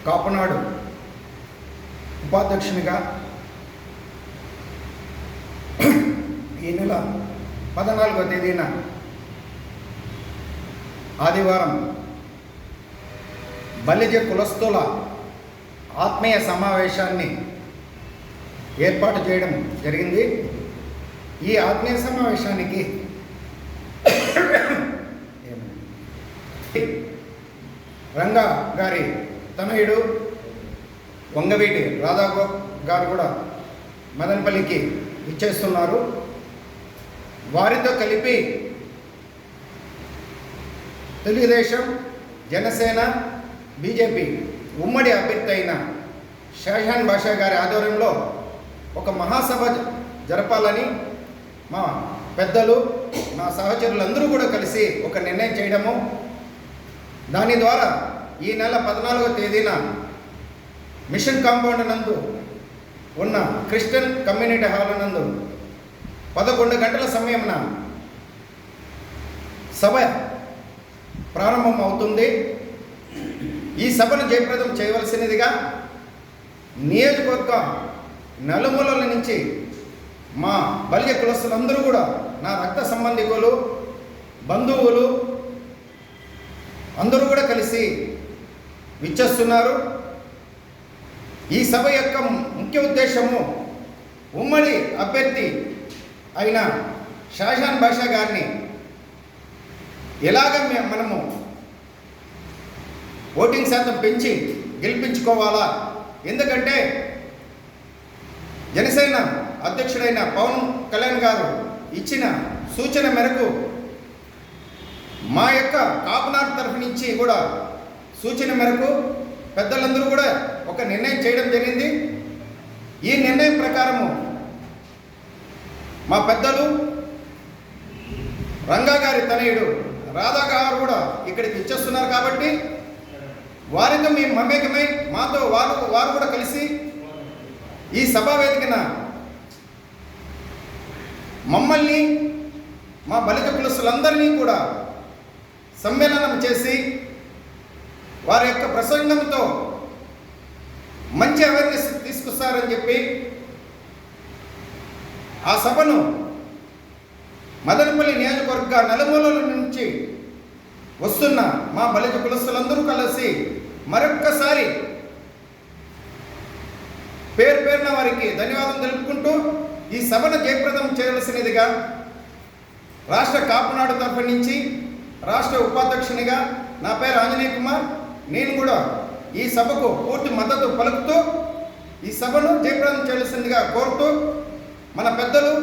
కాపునాడు ఉపాధ్యక్షునిగా ఈ నెల 14వ తేదీన ఆదివారం బలిజ కులస్తుల ఆత్మీయ సమావేశాన్ని ఏర్పాటు చేయడం జరిగింది. ఈ ఆత్మీయ సమావేశానికి రంగా గారి తనయుడు వంగవీటి రాధా గారు కూడా మదనపల్లికి ఇచ్చేస్తున్నారు. వారితో కలిపి తెలుగుదేశం, జనసేన, బీజేపీ ఉమ్మడి అభ్యర్థి అయిన షాజహాన్ బాషా గారి ఆధ్వర్యంలో ఒక మహాసభ జరపాలని మా పెద్దలు, నా సహచరులందరూ కూడా కలిసి ఒక నిర్ణయం చేయడము, దాని ద్వారా ఈ నెల 14వ తేదీన మిషన్ కాంపౌండ్ నందు ఉన్న క్రిస్టియన్ కమ్యూనిటీ హాల్ నందు 11 గంటల సమయమున సభ ప్రారంభం అవుతుంది. ఈ సభను జయప్రదం చేయవలసినదిగా నియోజకవర్గ నలుమూలల నుంచి మా బలిజ కులస్తులందరూ కూడా, నా రక్త సంబంధికులు, బంధువులు అందరూ కూడా కలిసి విచ్చేస్తున్నారు. ఈ సభ యొక్క ముఖ్య ఉద్దేశము ఉమ్మడి అభ్యర్థి అయిన షాజహాన్ బాషా గారిని ఎలాగ మనము ఓటింగ్ శాతం పెంచి గెలిపించుకోవాలా. ఎందుకంటే జనసేన అధ్యక్షుడైన పవన్ కళ్యాణ్ గారు ఇచ్చిన సూచన మేరకు మా యొక్క కాపునాడు తరఫు నుంచి కూడా సూచన మేరకు పెద్దలందరూ కూడా ఒక నిర్ణయం చేయడం జరిగింది. ఈ నిర్ణయం ప్రకారము మా పెద్దలు రంగా గారి తనయుడు రాధా గారు కూడా ఇక్కడికి ఇచ్చేస్తున్నారు. కాబట్టి వారితో మేము మమేకమై మాతో వారు కూడా కలిసి ఈ సభా వేదికన మమ్మల్ని, మా బలిజ కులస్తులందరినీ కూడా సమ్మేళనం చేసి వారి యొక్క ప్రసంగంతో మంచి అవేర్నెస్ తీసుకొస్తారని చెప్పి ఆ సభను మదనపల్లి నియోజకవర్గ నలుమూలల నుంచి వస్తున్న మా బలిజ కులస్తులందరూ కలిసి మరొక్కసారి పేరున వారికి ధన్యవాదం తెలుపుకుంటూ ఈ సభను జయప్రదం చేయవలసినదిగా రాష్ట్ర కాపునాడు తరఫు నుంచి రాష్ట్ర ఉపాధ్యక్షునిగా నా పేరు ఆంజనేయ కుమార్, నేను కూడా ఈ సభకు పూర్తి మద్దతు పలుకుతూ ఈ సభను జయప్రదం చేయవలసిందిగా కోరుతూ మన పెద్దలు